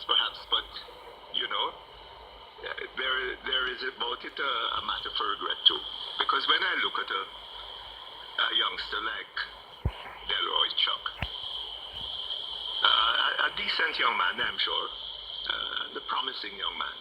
perhaps, but, you know, there is about it a matter for regret too. Because when I look at a youngster like Delroy Chuck, a decent young man, I'm sure, and a promising young man,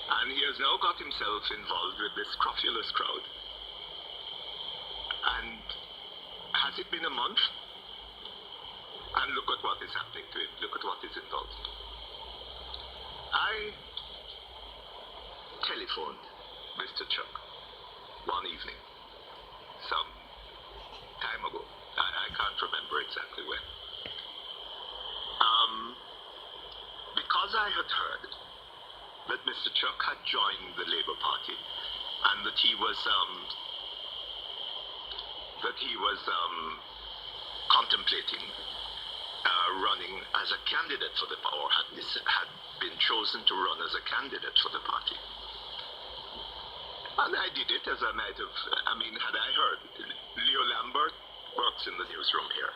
and he has now got himself involved with this scrofulous crowd. And has it been a month? And look at what is happening to him. Look at what is involved. I telephoned Mr. Chuck one evening, some time ago. I can't remember exactly when. Because I had heard that Mr. Chuck had joined the Labour Party and that he was contemplating running as a candidate for the or had been chosen to run as a candidate for the party. And I did it as I might have, had I heard. Leo Lambert works in the newsroom here.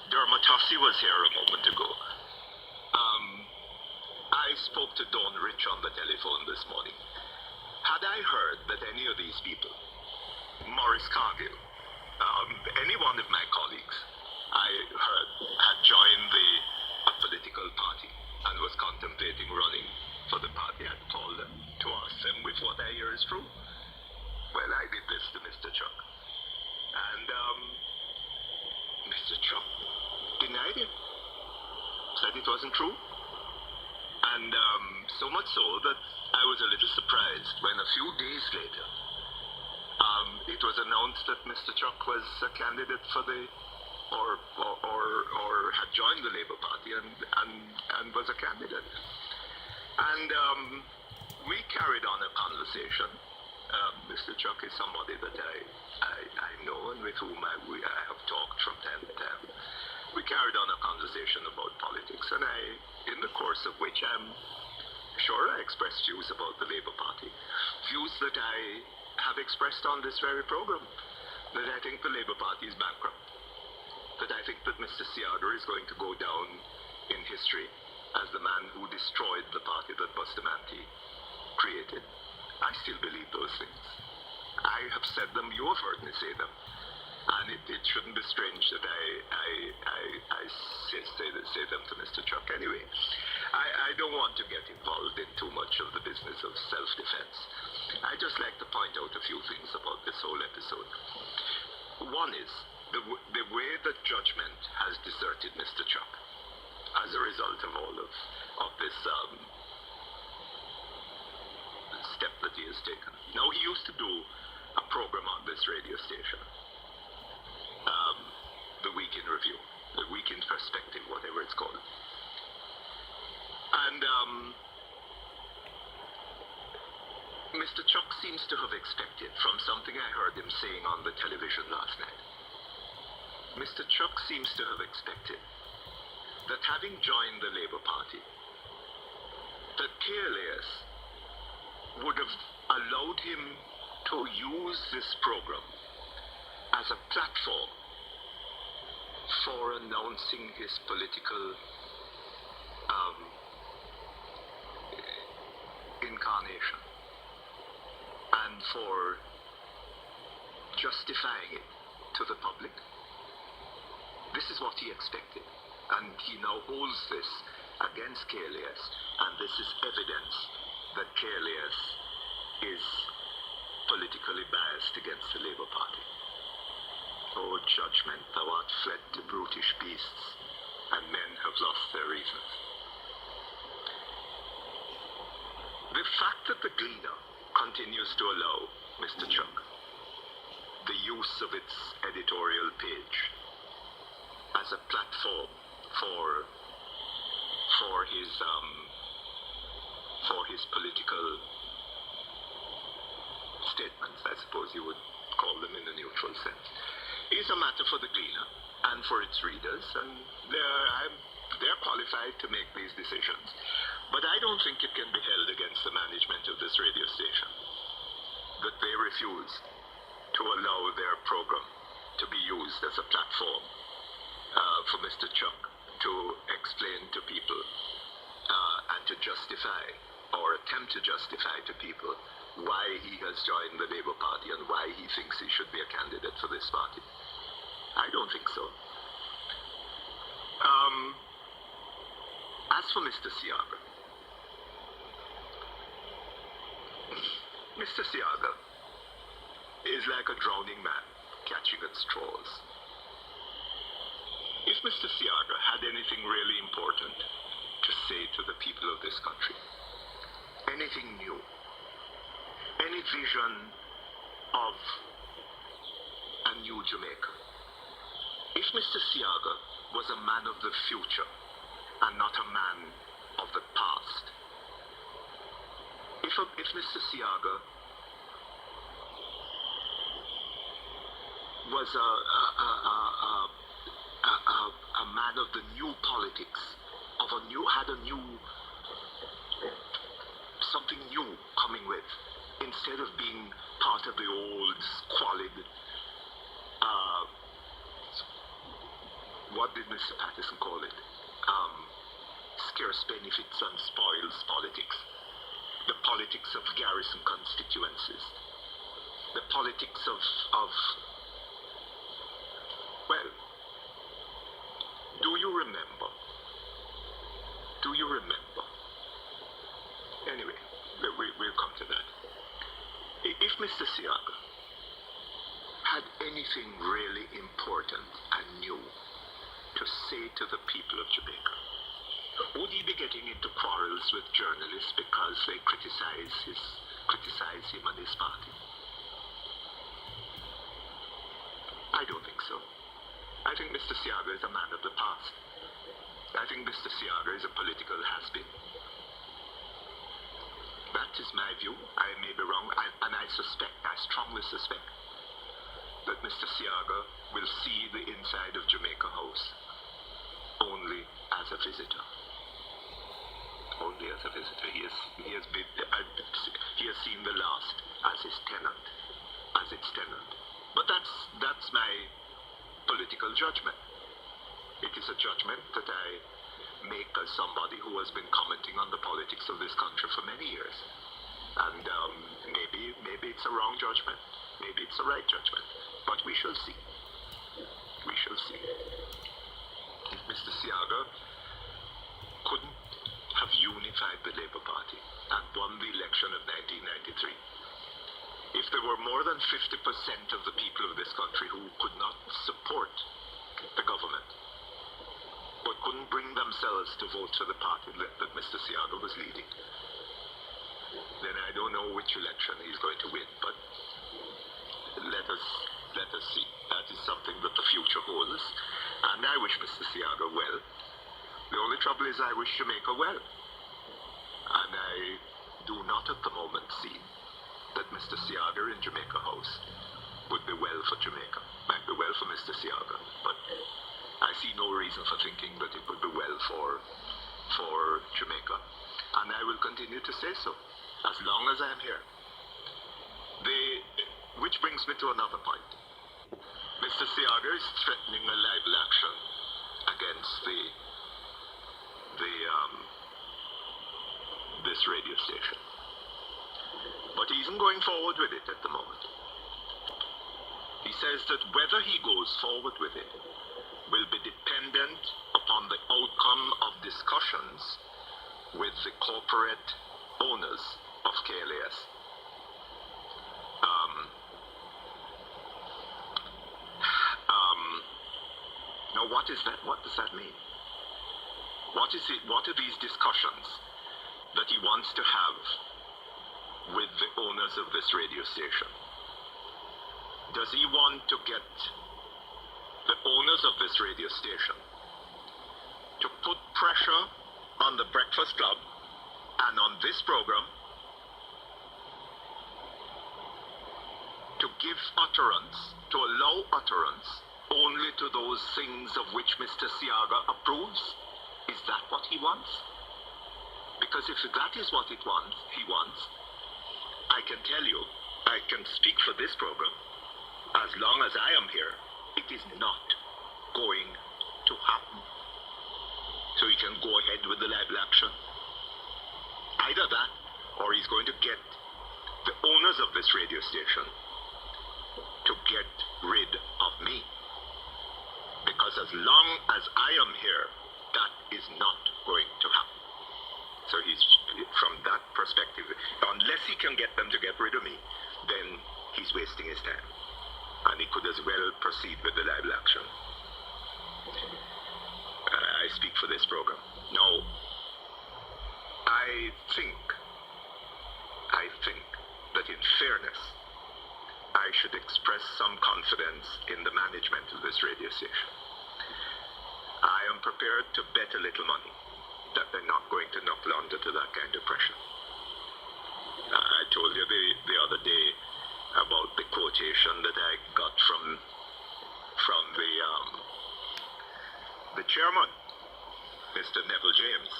Dermot Hussey was here a moment ago. I spoke to Dawn Rich on the telephone this morning. Had I heard that any of these people, Maurice Cargill, any one of my colleagues, I heard had joined a political party and was contemplating running for the party, I'd call them to ask them if what I hear is true. Well, I did this to Mr. Chuck. And Mr. Chuck denied it. Said it wasn't true. And so much so that I was a little surprised when a few days later it was announced that Mr. Chuck was a candidate for or had joined the Labour Party and was a candidate. And we carried on a conversation. Mr. Chuck is somebody that I know and with whom I have talked from time to time. We carried on a conversation about politics, and in the course of which I'm sure I expressed views about the Labour Party, views that I have expressed on this very program, that I think the Labour Party is bankrupt, that I think that Mr. Seaga is going to go down in history as the man who destroyed the party that Bustamante created. I still believe those things. I have said them, you have heard me say them. And it shouldn't be strange that I say them to Mr. Chuck. Anyway, I don't want to get involved in too much of the business of self-defense. I just like to point out a few things about this whole episode. One is the way that judgment has deserted Mr. Chuck as a result of all of this step that he has taken. Now, he used to do a program on this radio station, the Week in Review, the Week in Perspective, whatever it's called. And Mr. Chuck seems to have expected, from something I heard him saying on the television last night, Mr. Chuck seems to have expected that having joined the Labour Party, that KLAS would have allowed him to use this program as a platform for announcing his political incarnation and for justifying it to the public. This is what he expected, and he now holds this against KLAS, and this is evidence that KLAS is politically biased against the Labour Party. O judgment, thou art fled to brutish beasts, and men have lost their reasons. The fact that the Gleaner continues to allow Mr. Chuck the use of its editorial page as a platform for his political statements, I suppose you would call them in a neutral sense, is a matter for the Gleaner and for its readers, and they're qualified to make these decisions. But I don't think it can be held against the management of this radio station that they refuse to allow their program to be used as a platform for Mr. Chuck to explain to people justify or attempt to justify to people why he has joined the Labour Party and why he thinks he should be a candidate for this party. I don't think so. As for Mr. Seaga, Mr. Seaga is like a drowning man catching at straws. If Mr. Seaga had anything really important to say to the people of this country, anything new, any vision of a new Jamaica, if Mr. Seaga was a man of the future and not a man of the past, if Mr. Seaga was a man of the new politics, had something new coming with, instead of being part of the old squalid, what did Mr. Patterson call it? Scarce benefits and spoils politics. The politics of garrison constituencies. The politics of well, do you remember? Anyway, we'll come to that. If Mr. Seaga had anything really important and new to say to the people of Jamaica, would he be getting into quarrels with journalists because they criticize him and his party? I don't think so. I think Mr. Seaga is a man of the past. I think Mr. Seaga is a political has-been. That is my view. I may be wrong, and I strongly suspect that Mr. Seaga will see the inside of Jamaica House only as a visitor. Only as a visitor. He has seen the last as its tenant. But that's my political judgment. It is a judgment that I make as somebody who has been commenting on the politics of this country for many years. And maybe it's a wrong judgment. Maybe it's a right judgment. But we shall see. We shall see. If Mr. Seaga couldn't have unified the Labour Party and won the election of 1993, if there were more than 50% of the people of this country who could not support the government, but couldn't bring themselves to vote for the party that Mr. Seaga was leading, then I don't know which election he's going to win, but let us see. That is something that the future holds, and I wish Mr. Seaga well. The only trouble is I wish Jamaica well, and I do not at the moment see that Mr. Seaga in Jamaica House would be well for Jamaica. Might be well for Mr. Seaga, but I see no reason for thinking that it would be well for Jamaica. And I will continue to say so, as long as I am here. Which brings me to another point. Mr. Seaga is threatening a libel action against this radio station. But he isn't going forward with it at the moment. He says that whether he goes forward with it will be dependent upon the outcome of discussions with the corporate owners of KLAS. Now what is that? What does that mean? What is it? What are these discussions that he wants to have with the owners of this radio station? Does he want to get the owners of this radio station to put pressure on the Breakfast Club and on this program to give utterance, to allow utterance only to those things of which Mr. Seaga approves? Is that what he wants? Because if that is what he wants, I can tell you, I can speak for this program, as long as I am here, it is not going to happen. So you can go ahead with the libel action. Either that, or he's going to get the owners of this radio station to get rid of me. Because as long as I am here, that is not going to happen. So he's, from that perspective, unless he can get them to get rid of me, then he's wasting his time. And he could as well proceed with the libel action. I speak for this program. Now, I think that in fairness, I should express some confidence in the management of this radio station. I am prepared to bet a little money that they're not going to knuckle under to that kind of pressure. I told you the other day about the quotation that I got from the chairman, Mr. Neville James.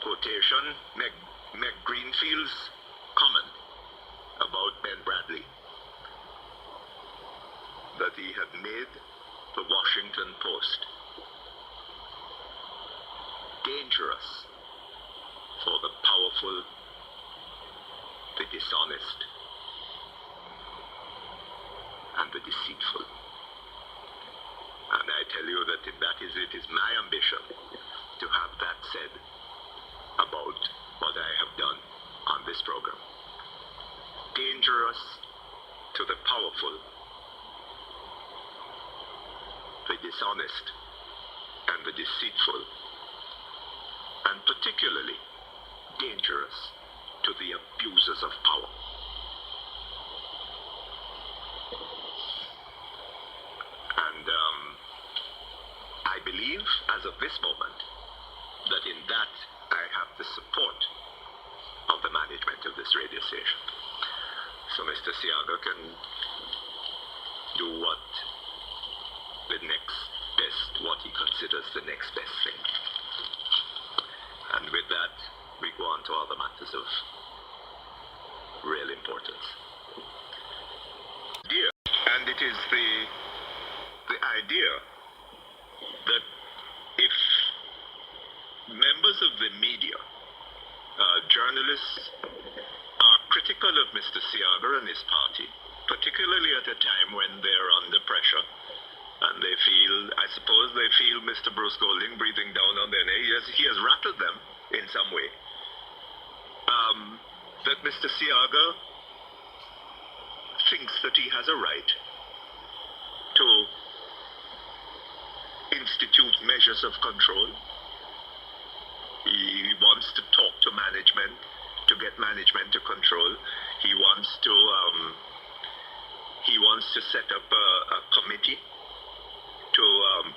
Quotation, Meg Greenfield's comment about Ben Bradley, that he had made the Washington Post dangerous for the powerful, the dishonest, and the deceitful. And I tell you that it is my ambition to have that said about what I have done on this program. Dangerous to the powerful, the dishonest, and the deceitful, and particularly dangerous to the abusers of power. And I believe, as of this moment, that in that I have the support of the management of this radio station. So Mr. Seaga can do what he considers the next best thing. And with that, we go on to other matters of real importance. And it is the idea that if members of the media, journalists, are critical of Mr. Seaga and his party, particularly at a time when they're under pressure, and they feel, I suppose they feel Mr. Bruce Golding breathing down on their neck. He has rattled them in some way. That Mr. Seaga thinks that he has a right to institute measures of control. He wants to talk to management to get management to control. He wants to set up a committee to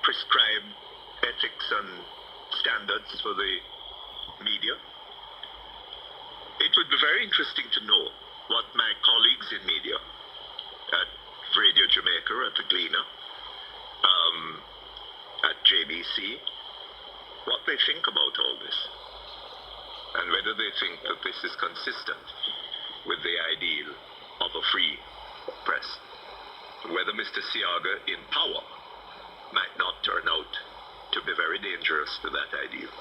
prescribe ethics and standards for the media. It would be very interesting to know what my colleagues in media at Radio Jamaica, at the Gleaner, at JBC, what they think about all this, and whether they think that this is consistent with the ideal of a free press, whether Mr. Seaga in power might not turn out to be very dangerous to that ideal.